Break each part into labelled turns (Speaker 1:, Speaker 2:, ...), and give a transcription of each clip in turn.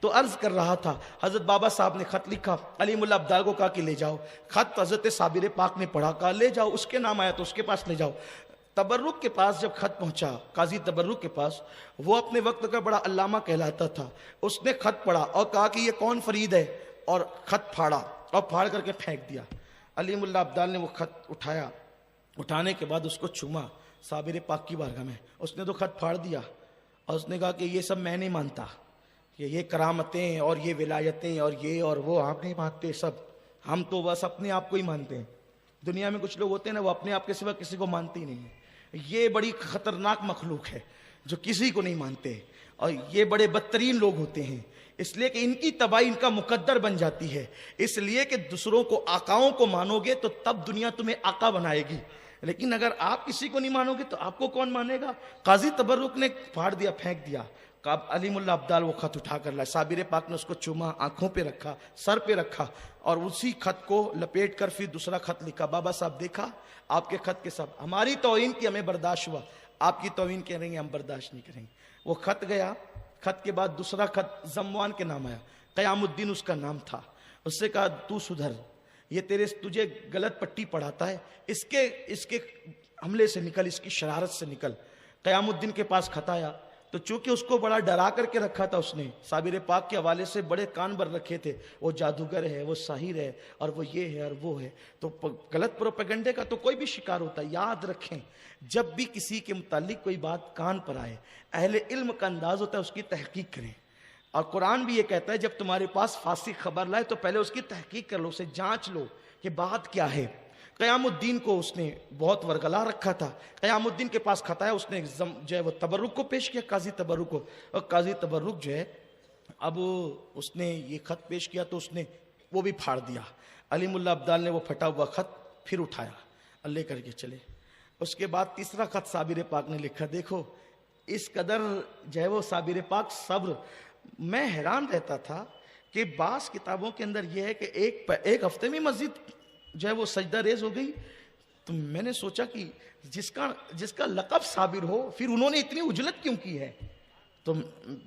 Speaker 1: تو عرض کر رہا تھا، حضرت بابا صاحب نے خط لکھا، علیم اللہ ابدال کو کہا کہ لے جاؤ، خط حضرت صابر پاک نے پڑھا، کہا لے جاؤ، اس کے نام آیا تو اس کے پاس لے جاؤ۔ تبرک کے پاس جب خط پہنچا، قاضی تبرک کے پاس، وہ اپنے وقت کا بڑا علامہ کہلاتا تھا، اس نے خط پڑھا اور کہا کہ یہ کون فرید ہے، اور خط پھاڑا اور پھاڑ کر کے پھینک دیا۔ علیم اللہ ابدال نے وہ خط اٹھایا، اٹھانے کے بعد اس کو چوما صابر پاک کی بارگاہ میں، اس نے تو خط پھاڑ دیا اور اس نے کہا کہ یہ سب میں نہیں مانتا، کہ یہ کرامتیں اور یہ ولایتیں اور یہ اور وہ آپ نہیں مانتے سب، ہم تو بس اپنے آپ کو ہی مانتے ہیں۔ دنیا میں کچھ لوگ ہوتے ہیں نا، وہ اپنے آپ کے سوا کسی کو مانتے ہی نہیں ہیں۔ یہ بڑی خطرناک مخلوق ہے جو کسی کو نہیں مانتے، اور یہ بڑے بدترین لوگ ہوتے ہیں، اس لیے کہ ان کی تباہی ان کا مقدر بن جاتی ہے۔ اس لیے کہ دوسروں کو آقاؤں کو مانو گے تو تب دنیا تمہیں آقا بنائے گی، لیکن اگر آپ کسی کو نہیں مانو گے تو آپ کو کون مانے گا؟ قاضی تبرک نے پھاڑ دیا، پھینک دیا۔ علیم اللہ ابدال وہ خط اٹھا کر لائے، صابر پاک نے اس کو چوما، آنکھوں پہ رکھا، سر پہ رکھا، اور اسی خط کو لپیٹ کر پھر دوسرا خط لکھا، بابا صاحب دیکھا آپ کے خط کے سب، ہماری توہین کی ہمیں برداشت ہوا، آپ کی توہین کہہ رہے ہیں ہم برداشت نہیں کریں گے۔ وہ خط گیا، خط کے بعد دوسرا خط زموان کے نام آیا، قیام الدین اس کا نام تھا، اس سے کہا تو سدھر، یہ تجھے غلط پٹی پڑھاتا ہے، اس کے حملے سے نکل، اس کی شرارت سے نکل۔ قیام الدین کے پاس خط آیا تو چونکہ اس کو بڑا ڈرا کر کے رکھا تھا، اس نے صابر پاک کے حوالے سے بڑے کان بر رکھے تھے، وہ جادوگر ہے، وہ ساحر ہے، اور وہ یہ ہے اور وہ ہے، تو غلط پروپیگنڈے کا تو کوئی بھی شکار ہوتا ہے۔ یاد رکھیں، جب بھی کسی کے متعلق کوئی بات کان پر آئے، اہل علم کا انداز ہوتا ہے اس کی تحقیق کریں، اور قرآن بھی یہ کہتا ہے جب تمہارے پاس فاسق خبر لائے تو پہلے اس کی تحقیق کر لو، اسے جانچ لو کہ بات کیا ہے۔ قیام الدین کو اس نے بہت ورگلا رکھا تھا، قیام الدین کے پاس خط آیا، اس نے جو ہے وہ تبرک کو پیش کیا، قاضی تبرک کو، اور قاضی تبرک جو ہے اب اس نے یہ خط پیش کیا تو اس نے وہ بھی پھاڑ دیا۔ علیم اللہ ابدال نے وہ پھٹا ہوا خط پھر اٹھایا اور لے کر کے چلے۔ اس کے بعد تیسرا خط صابر پاک نے لکھا، دیکھو اس قدر جو ہے وہ صابر پاک صبر، میں حیران رہتا تھا کہ بعض کتابوں کے اندر یہ ہے کہ ایک ہفتے میں مسجد جو ہے وہ سجدہ ریز ہو گئی، تو میں نے سوچا کہ جس کا لقب صابر ہو پھر انہوں نے اتنی اجلت کیوں کی ہے؟ تو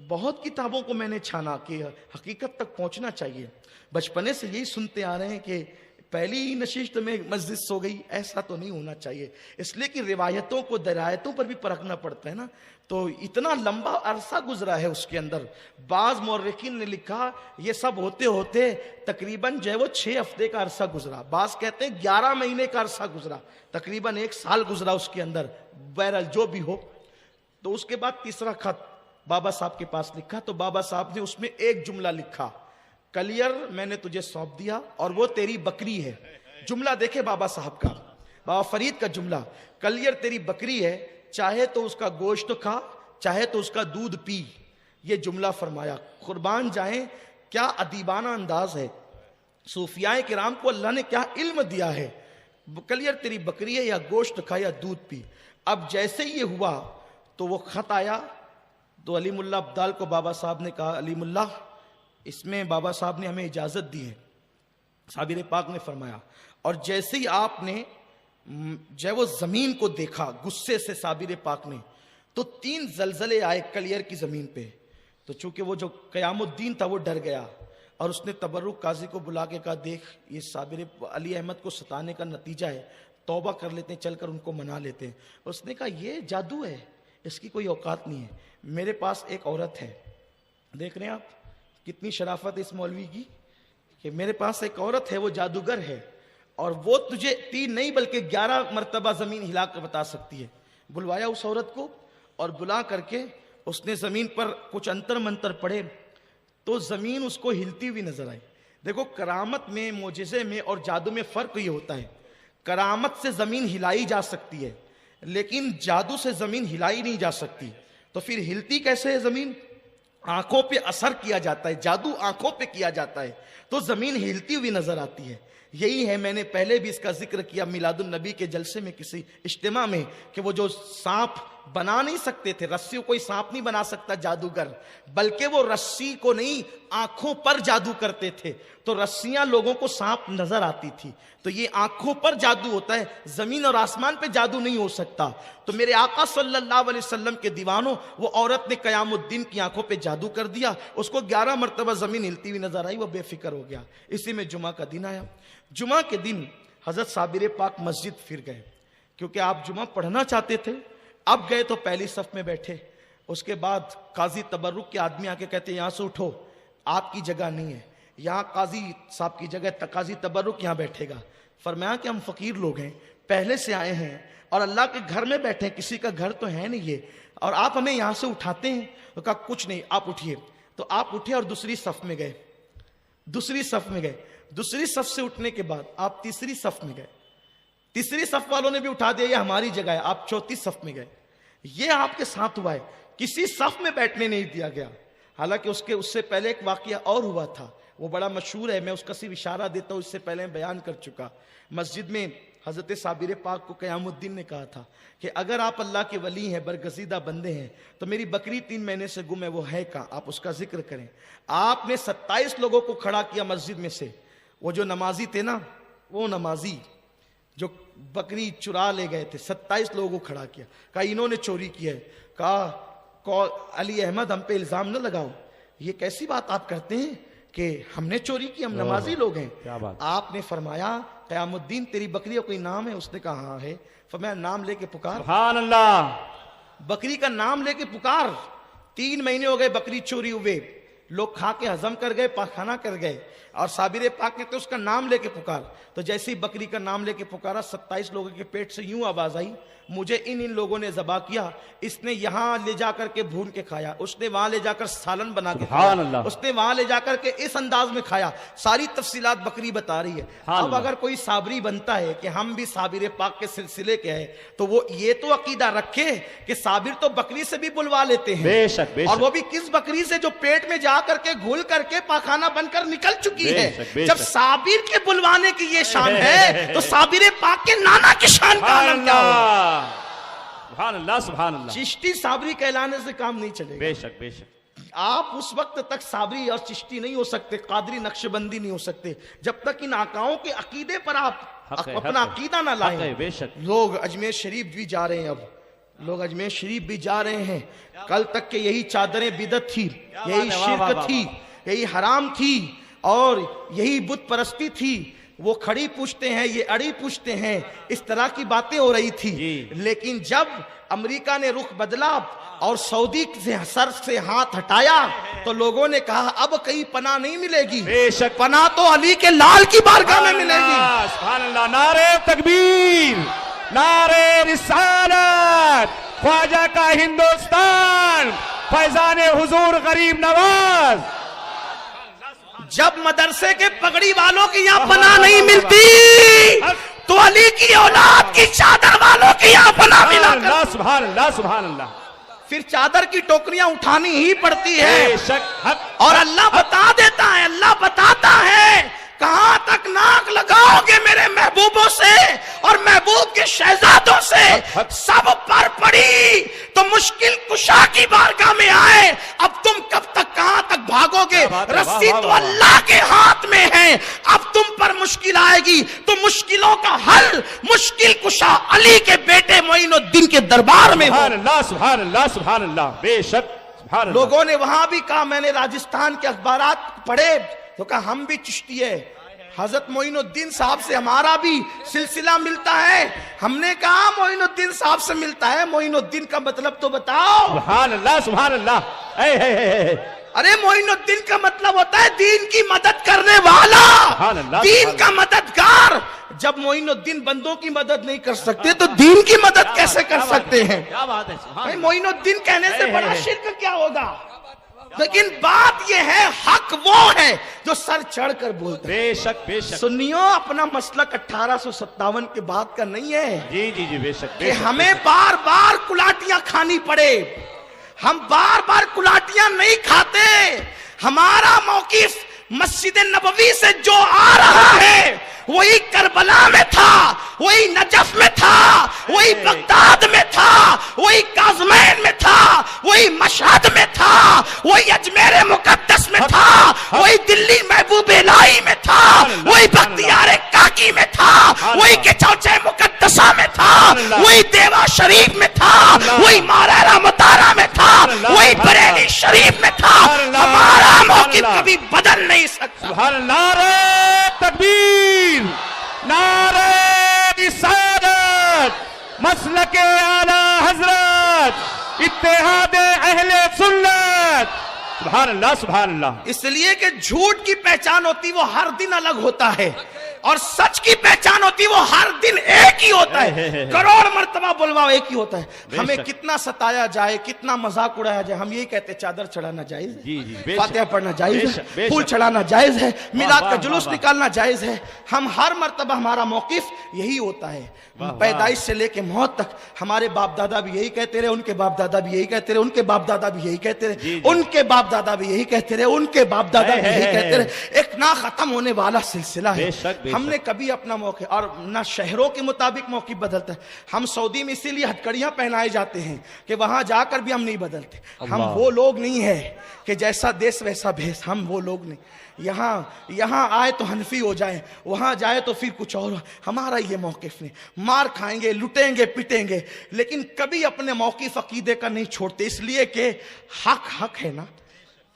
Speaker 1: بہت کتابوں کو میں نے چھانا کہ حقیقت تک پہنچنا چاہیے۔ بچپنے سے یہی سنتے آ رہے ہیں کہ پہلی ہی نشست میں مسجد سو گئی، ایسا تو نہیں ہونا چاہیے، اس لیے کہ روایتوں کو درایتوں پر بھی پرکھنا پڑتا ہے نا، تو اتنا لمبا عرصہ گزرا ہے اس کے اندر۔ بعض مورخین نے لکھا یہ سب ہوتے ہوتے تقریباً جو ہے وہ 6 ہفتے کا عرصہ گزرا، بعض کہتے ہیں 11 مہینے کا عرصہ گزرا، تقریباً 1 سال گزرا اس کے اندر، بہرحال جو بھی ہو۔ تو اس کے بعد تیسرا خط بابا صاحب کے پاس لکھا، تو بابا صاحب نے اس میں ایک جملہ لکھا، کلیئر میں نے تجھے سونپ دیا اور وہ تیری بکری ہے۔ جملہ دیکھے بابا صاحب کا، بابا فرید کا جملہ، کلیئر تیری بکری ہے، چاہے تو اس کا گوشت کھا، چاہے تو اس کا دودھ پی، یہ جملہ فرمایا۔ قربان جائیں کیا ادیبانہ انداز ہے، صوفیاء کرام کو اللہ نے کیا علم دیا ہے، کلیئر تیری بکری ہے، یا گوشت کھا یا دودھ پی۔ اب جیسے یہ ہوا تو وہ خط آیا، تو علیم اللہ ابدال کو بابا صاحب نے کہا، علیم اللہ اس میں بابا صاحب نے ہمیں اجازت دی ہے۔ صابر پاک نے فرمایا، اور جیسے ہی آپ نے جو ہے وہ زمین کو دیکھا غصے سے صابر پاک نے، تو 3 زلزلے آئے کلیئر کی زمین پہ، تو چونکہ وہ جو قیام الدین تھا وہ ڈر گیا، اور اس نے تبرک قاضی کو بلا کے کہا، دیکھ یہ صابر علی احمد کو ستانے کا نتیجہ ہے، توبہ کر لیتے ہیں، چل کر ان کو منا لیتے ہیں۔ اس نے کہا یہ جادو ہے، اس کی کوئی اوقات نہیں ہے، میرے پاس ایک عورت ہے، دیکھ رہے ہیں آپ کتنی شرافت ہے اس مولوی کی، کہ میرے پاس ایک عورت ہے وہ جادوگر ہے، اور وہ تجھے 3 نہیں بلکہ 11 مرتبہ زمین ہلا کر بتا سکتی ہے۔ بلوایا اس عورت کو، اور بلا کر کے اس نے زمین پر کچھ انتر منتر پڑھے، تو زمین اس کو ہلتی ہوئی نظر آئی۔ دیکھو کرامت میں، معجزے میں اور جادو میں فرق یہ ہوتا ہے، کرامت سے زمین ہلائی جا سکتی ہے لیکن جادو سے زمین ہلائی نہیں جا سکتی، تو پھر ہلتی کیسے ہے زمین؟ آنکھوں پہ اثر کیا جاتا ہے، جادو آنکھوں پہ کیا جاتا ہے، تو زمین ہلتی ہوئی نظر آتی ہے۔ یہی ہے، میں نے پہلے بھی اس کا ذکر کیا میلاد النبی کے جلسے میں کسی اجتماع میں، کہ وہ جو سانپ بنا نہیں سکتے تھے، رسی کو کوئی سانپ نہیں بنا سکتا جادوگر، بلکہ وہ رسی کو نہیں آنکھوں پر جادو کرتے تھے، تو رسیاں لوگوں کو سانپ نظر آتی تھی، تو یہ آنکھوں پر جادو ہوتا ہے، زمین اور آسمان پہ جادو نہیں ہو سکتا۔ تو میرے آقا صلی اللہ علیہ وسلم کے دیوانوں، وہ عورت نے قیام الدین کی آنکھوں پہ جادو کر دیا، اس کو 11 مرتبہ زمین ہلتی ہوئی نظر آئی، وہ بے فکر ہو گیا۔ اسی میں جمعہ کا دن آیا، جمعہ کے دن حضرت صابر پاک مسجد پھر گئے، کیونکہ آپ جمعہ پڑھنا چاہتے تھے۔ اب گئے تو پہلی صف میں بیٹھے، اس کے بعد قاضی تبرک کے آدمی آ کے کہتے یہاں سے اٹھو، آپ کی جگہ نہیں ہے، یہاں قاضی صاحب کی جگہ، قاضی تبرک یہاں بیٹھے گا۔ فرمایا کہ ہم فقیر لوگ ہیں، پہلے سے آئے ہیں اور اللہ کے گھر میں بیٹھے ہیں، کسی کا گھر تو ہے نہیں یہ، اور آپ ہمیں یہاں سے اٹھاتے ہیں؟ تو کہا کچھ نہیں، آپ اٹھیے۔ تو آپ اٹھے اور دوسری صف میں گئے، دوسری صف میں گئے، دوسری صف سے اٹھنے کے بعد آپ تیسری صف میں گئے، تیسری صف والوں نے بھی اٹھا دیا، یہ ہماری جگہ ہے، آپ چوتھی صف میں گئے۔ یہ آپ کے ساتھ ہوا ہے، کسی صف میں بیٹھنے نہیں دیا گیا۔ حالانکہ اس سے پہلے ایک واقعہ اور ہوا تھا، وہ بڑا مشہور ہے، میں اس کا صرف اشارہ دیتا ہوں، اس سے پہلے بیان کر چکا۔ مسجد میں حضرت صابر پاک کو قیام الدین نے کہا تھا کہ اگر آپ اللہ کے ولی ہیں، برگزیدہ بندے ہیں، تو میری بکری 3 مہینے سے گم ہے، وہ ہے کہاں، آپ اس کا ذکر کریں۔ آپ نے 27 لوگوں کو کھڑا کیا مسجد میں سے، وہ جو نمازی تھے نا، وہ نمازی جو بکری چرا لے گئے تھے، 27 لوگوں کو کھڑا کیا، کہا انہوں نے چوری کی ہے۔ کہا علی احمد ہم پہ الزام نہ لگاؤ، یہ کیسی بات آپ کرتے ہیں کہ ہم نے چوری کی، ہم نمازی لوگ ہیں۔ آپ نے فرمایا قیام الدین تیری بکری کا کوئی نام ہے؟ اس نے کہا ہاں ہے۔ فرمایا نام لے کے پکار۔
Speaker 2: سبحان اللہ،
Speaker 1: بکری کا نام لے کے پکار۔ 3 مہینے ہو گئے بکری چوری ہوئے، لوگ کھا کے ہضم کر گئے، پاخانہ کر گئے، اور صابر پاک نے تو اس کا نام لے کے پکار۔ تو جیسے ہی بکری کا نام لے کے پکارا، 27 لوگوں کے پیٹ سے یوں آواز آئی، مجھے ان لوگوں نے ذبح کیا، اس نے یہاں لے جا کر کے بھون کے کھایا، اس نے وہاں لے جا کر سالن بنا کے کھایا، اس نے وہاں لے جا کر کے اس انداز میں کھایا۔ ساری تفصیلات بکری بتا رہی ہے۔ اب اگر کوئی صابری بنتا ہے کہ ہم بھی صابر پاک کے سلسلے کے ہیں، تو وہ یہ تو عقیدہ رکھے کہ صابر تو بکری سے بھی بلوا لیتے ہیں،
Speaker 2: بے شک
Speaker 1: اور وہ بھی کس بکری سے جو پیٹ میں جا کر کے گھل کر کے پاخانہ بن کر نکل چکی ہے۔ جب صابر کے بلوانے کی یہ شان ہے، تو صابر پاک کے نانا کی شان کا عالم کیا ہوگا؟
Speaker 2: سبحان اللہ، سبحان اللہ۔
Speaker 1: چشتی صابری کہلانے سے کام نہیں چلے گا۔
Speaker 2: بے شک بے شک،
Speaker 1: آپ اس وقت تک صابری اور چشتی نہیں ہو سکتے، قادری نقشبندی نہیں ہو سکتے، جب تک ان آقاؤں کے عقیدے پر آپ اپنا عقیدہ نہ لائیں۔
Speaker 2: بے شک،
Speaker 1: لوگ اجمیر شریف بھی جا رہے ہیں، اب لوگ اجمیر شریف بھی جا رہے ہیں۔ کل تک کہ یہی چادریں بدعت تھی، یہی شرک تھی، یہی حرام تھی، اور یہی بت پرستی تھی۔ وہ کھڑی پوچھتے ہیں، یہ اڑی پوچھتے ہیں، اس طرح کی باتیں ہو رہی تھی۔ لیکن جب امریکہ نے رخ بدلا اور سعودی سے سر سے ہاتھ ہٹایا، تو لوگوں نے کہا اب کہیں پناہ نہیں ملے گی،
Speaker 2: بے شک
Speaker 1: پناہ تو علی کے لال کی بارگاہ میں ملے گی۔
Speaker 2: سبحان اللہ، نعرہ تکبیر، نعرہ رسالت، خواجہ کا ہندوستان، فیضان حضور غریب نواز۔
Speaker 1: جب مدرسے کے پگڑی والوں کی یہاں پناہ نہیں ملتی، تو علی کی اولاد کی چادر والوں کی یہاں پناہ ملا کر،
Speaker 2: سبحان اللہ، سبحان اللہ،
Speaker 1: پھر چادر کی ٹوکریاں اٹھانی ہی پڑتی ہے۔
Speaker 2: بے شک، حق،
Speaker 1: اور اللہ بتا دیتا ہے، اللہ بتاتا ہے کہاں تک ناک لگاؤ گے میرے محبوبوں سے اور محبوب کے شہزادوں سے، سب پر پڑی تو مشکل کشا کی بارگاہ میں آئے۔ اب تم کب تک کہاں تک بھاگو گے؟ رسی تو اللہ کے ہاتھ میں ہے۔ اب تم پر مشکل آئے گی تو مشکلوں کا حل مشکل کشا علی کے بیٹے معین الدین کے دربار میں ہو۔
Speaker 2: سبحان اللہ، سبحان اللہ، سبحان اللہ، بے شک، سبحان اللہ۔
Speaker 1: لوگوں نے وہاں بھی کہا، میں نے راجستھان کے اخبارات پڑھے تو کہا ہم بھی چشتی ہے، حضرت معین الدین صاحب سے ہمارا بھی سلسلہ ملتا ہے۔ ہم نے کہا معین الدین صاحب سے ملتا ہے، معین الدین کا مطلب تو بتاؤ۔
Speaker 2: سبحان اللہ، سبحان اللہ،
Speaker 1: ارے معین الدین کا مطلب ہوتا ہے دین کی مدد کرنے والا، دین کا مددگار۔ جب معین الدین بندوں کی مدد نہیں کر سکتے تو دین کی مدد کیسے کر سکتے ہیں؟
Speaker 2: کیا بات ہے،
Speaker 1: معین الدین کہنے سے بڑا شرک کیا ہوگا؟ لیکن بات یہ ہے، حق وہ ہے جو سر چڑھ کر بولتا ہے۔
Speaker 2: بے شک بے شک،
Speaker 1: سنیوں، اپنا مسلک 1857 کے بعد کا نہیں ہے
Speaker 2: جی جی جی، بے شک،
Speaker 1: کہ ہمیں بار بار کلاٹیاں کھانی پڑے۔ ہم بار بار کلاٹیاں نہیں کھاتے۔ ہمارا موقف مسجد نبوی سے جو آ رہا ہے وہی کربلا میں تھا، وہی نجف میں تھا، وہی بغداد میں تھا، وہی کاظمین میں تھا، وہی مشہد میں تھا، وہی اجمیر مقدس میں تھا، وہی دلی محبوب الہی میں تھا، وہی بختیار کاکی میں تھا، وہی کچوچے مقدسہ میں تھا، وہی دیوا شریف میں تھا، وہی مارارہ مطارہ میں تھا، وہی بریلی شریف میں تھا. ہمارا موقف کبھی بدل نہیں سکتا.
Speaker 2: سبحان اللہ. نعرہ تکبیر، نعرہ رسالت، مسلک اعلی حضرت، اتحاد اہل سنت. سبحان اللہ سبحان اللہ.
Speaker 1: اس لیے کہ جھوٹ کی پہچان ہوتی وہ ہر دن الگ ہوتا ہے، اور سچ کی پہچان ہوتی وہ ہر دن ایک ہی ہوتا ہے. کروڑ مرتبہ بلواؤ ایک ہی ہوتا ہے. ہمیں کتنا ستایا جائے، کتنا مذاق اڑایا جائے، ہم یہی کہتے ہیں چادر چڑھانا جائز ہے، فاتحہ پڑھنا جائز ہے، پھول چڑھانا جائز ہے، میلاد کا جلوس نکالنا جائز ہے. ہم ہر مرتبہ ہمارا موقف یہی ہوتا ہے. پیدائش سے لے کے موت تک ہمارے باپ دادا بھی یہی کہتے رہے، ان کے باپ دادا بھی یہی کہتے رہے، ان کے باپ دادا بھی یہی کہتے رہے، ان کے باپ دادا بھی یہی کہتے رہے، ان کے باپ دادا بھی یہی کہتے رہے. ایک نہ ختم ہونے والا سلسلہ ہے. ہم نے کبھی اپنا موقع، اور نہ شہروں کے مطابق موقف بدلتا ہے. ہم سعودی میں اسی لیے ہتکڑیاں پہنائے جاتے ہیں کہ وہاں جا کر بھی ہم نہیں بدلتے. ہم وہ لوگ نہیں ہیں کہ جیسا دیس ویسا بھیس. ہم وہ لوگ نہیں. یہاں آئے تو حنفی ہو جائیں، وہاں جائے تو پھر کچھ اور. ہمارا یہ موقف نہیں. مار کھائیں گے، لٹیں گے، پٹیں گے، لیکن کبھی اپنے موقف عقیدے کا نہیں چھوڑتے. اس لیے کہ حق ہے نا،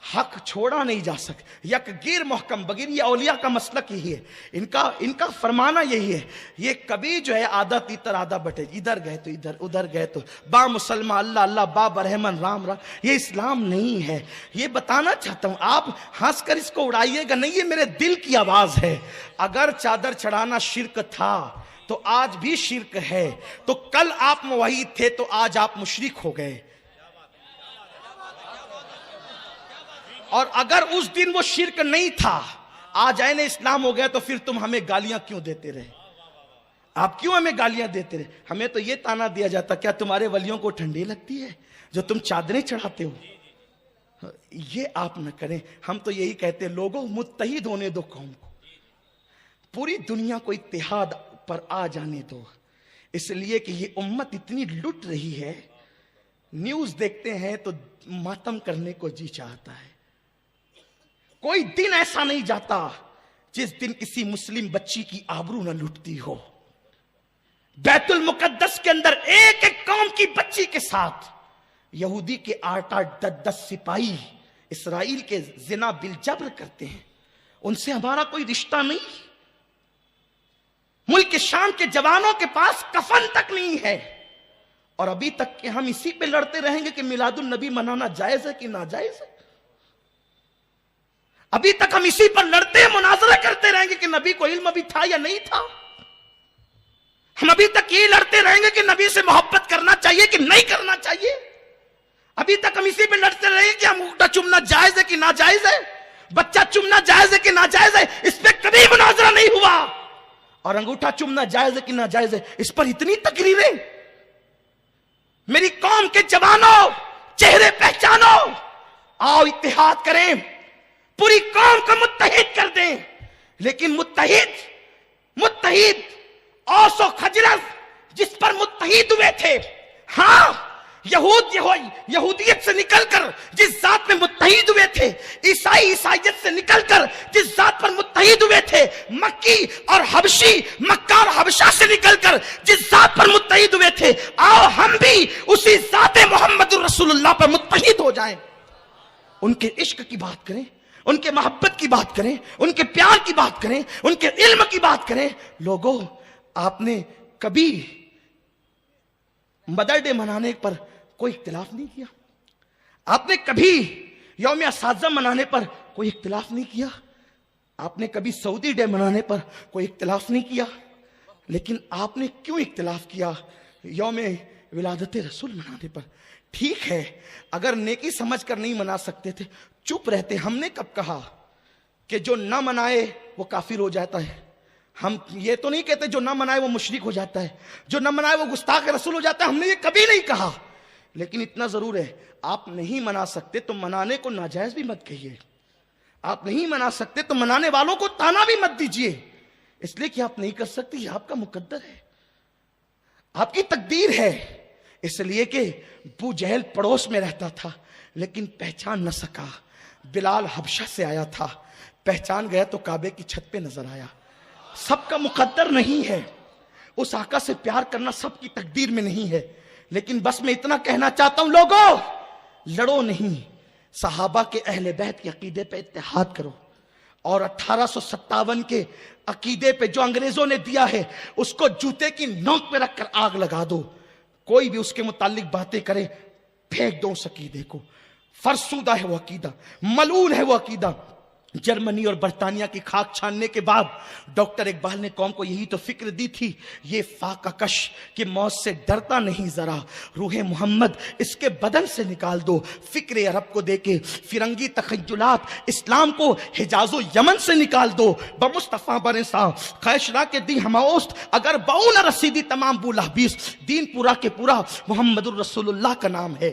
Speaker 1: حق چھوڑا نہیں جا سکتا. یک گیر محکم بگیر، یہ اولیاء کا مسلک یہی ہے. ان کا فرمانا یہی ہے. یہ کبھی جو ہے آدھا تیتر آدھا بٹے، ادھر گئے تو ادھر، ادھر گئے تو با مسلمہ اللہ اللہ، با برہمن رام رام. یہ اسلام نہیں ہے. یہ بتانا چاہتا ہوں. آپ ہنس کر اس کو اڑائیے گا نہیں، یہ میرے دل کی آواز ہے. اگر چادر چڑھانا شرک تھا تو آج بھی شرک ہے. تو کل آپ موحد تھے تو آج آپ مشرک ہو گئے. اور اگر اس دن وہ شرک نہیں تھا، آج عین اسلام ہو گیا، تو پھر تم ہمیں گالیاں کیوں دیتے رہے؟ آپ کیوں ہمیں گالیاں دیتے رہے؟ ہمیں تو یہ تانا دیا جاتا، کیا تمہارے ولیوں کو ٹھنڈی لگتی ہے جو تم چادریں چڑھاتے ہو؟ یہ آپ نہ کریں. ہم تو یہی کہتے ہیں، لوگوں متحد ہونے دو قوم کو، پوری دنیا کو اتحاد پر آ جانے دو. اس لیے کہ یہ امت اتنی لٹ رہی ہے. نیوز دیکھتے ہیں تو ماتم کرنے کو جی چاہتا ہے. کوئی دن ایسا نہیں جاتا جس دن کسی مسلم بچی کی آبرو نہ لٹتی ہو. بیت المقدس کے اندر ایک ایک قوم کی بچی کے ساتھ یہودی کے 8-10 سپاہی اسرائیل کے زنا بالجبر کرتے ہیں. ان سے ہمارا کوئی رشتہ نہیں. ملک شام کے جوانوں کے پاس کفن تک نہیں ہے، اور ابھی تک کہ ہم اسی پہ لڑتے رہیں گے کہ میلاد النبی منانا جائز ہے کہ ناجائز ہے. ابھی تک ہم اسی پر لڑتے ہیں، مناظرہ کرتے رہیں گے کہ نبی کو علم ابھی تھا یا نہیں تھا. ہم ابھی تک یہ لڑتے رہیں گے کہ نبی سے محبت کرنا چاہیے کہ نہیں کرنا چاہیے. ابھی تک ہم اسی پہ لڑتے رہیں گے کہ انگوٹھا چومنا جائز ہے کہ ناجائز ہے، بچہ چومنا جائز ہے کہ ناجائز ہے. اس پہ کبھی مناظرہ نہیں ہوا. اور انگوٹھا چومنا جائز ہے کہ ناجائز ہے، اس پر اتنی تقریریں. میری قوم کے جوانوں، چہرے پہچانو، آؤ اتحاد کریں، پوری قوم کو متحد کر دیں. لیکن متحد اوس و خجرج جس پر متحد ہوئے تھے، ہاں یہودیت سے نکل کر جس ذات میں متحد ہوئے تھے، عیسائیت سے نکل کر جس ذات پر متحد ہوئے تھے، مکی اور حبشی، مکہ اور حبشہ سے نکل کر جس ذات پر متحد ہوئے تھے، آؤ ہم بھی اسی ذات محمد الرسول اللہ پر متحد ہو جائیں. ان کے عشق کی بات کریں، ان کے محبت کی بات کریں، ان کے پیار کی بات کریں، ان کے علم کی بات کریں. لوگوں، آپ نے کبھی مدر ڈے منانے پر کوئی اختلاف نہیں کیا. آپ نے کبھی یوم اساتذہ منانے پر کوئی اختلاف نہیں کیا. آپ نے کبھی سعودی ڈے منانے پر کوئی اختلاف نہیں کیا. لیکن آپ نے کیوں اختلاف کیا یوم ولادت رسول منانے پر؟ ٹھیک ہے، اگر نیکی سمجھ کر نہیں منا سکتے تھے چپ رہتے. ہم نے کب کہا کہ جو نہ منائے وہ کافر ہو جاتا ہے؟ ہم یہ تو نہیں کہتے جو نہ منائے وہ مشرک ہو جاتا ہے، جو نہ منائے وہ گستاخ رسول ہو جاتا ہے. ہم نے یہ کبھی نہیں کہا. لیکن اتنا ضرور ہے، آپ نہیں منا سکتے تو منانے کو ناجائز بھی مت کہیے. آپ نہیں منا سکتے تو منانے والوں کو تانا بھی مت دیجیے. اس لیے کہ آپ نہیں کر سکتے، یہ آپ کا مقدر ہے، آپ کی تقدیر ہے. اس لیے کہ ابو جہل پڑوس میں رہتا تھا لیکن پہچان نہ سکا. بلال حبشہ سے آیا تھا، پہچان گیا تو کعبے کی چھت پہ نظر آیا. سب کا مقدر نہیں ہے، اس آقا سے پیار کرنا سب کی تقدیر میں نہیں ہے. لیکن بس میں اتنا کہنا چاہتا ہوں، لوگوں لڑو نہیں، صحابہ کے اہل بیت کے عقیدے پہ اتحاد کرو، اور 1857 کے عقیدے پہ جو انگریزوں نے دیا ہے اس کو جوتے کی نوک پہ رکھ کر آگ لگا دو. کوئی بھی اس کے متعلق باتیں کرے، پھینک دو اس عقیدے کو. فرسودہ ہے وہ عقیدہ، ملعون ہے وہ عقیدہ. جرمنی اور برطانیہ کی خاک چھاننے کے بعد ڈاکٹر اقبال نے قوم کو یہی تو فکر دی تھی، یہ فاقہ کش کہ موت سے ڈرتا نہیں ذرا، روح محمد اس کے بدن سے نکال دو. فکر عرب کو دے کے فرنگی تخیلات اسلام کو حجاز و یمن سے نکال دو. بمصطفیٰ برساں خیشرا کے دی ہماوست، اگر باؤ نہ رسیدی تمام بو لہبیس، دین پورا کے پورا محمد الرسول اللہ کا نام ہے.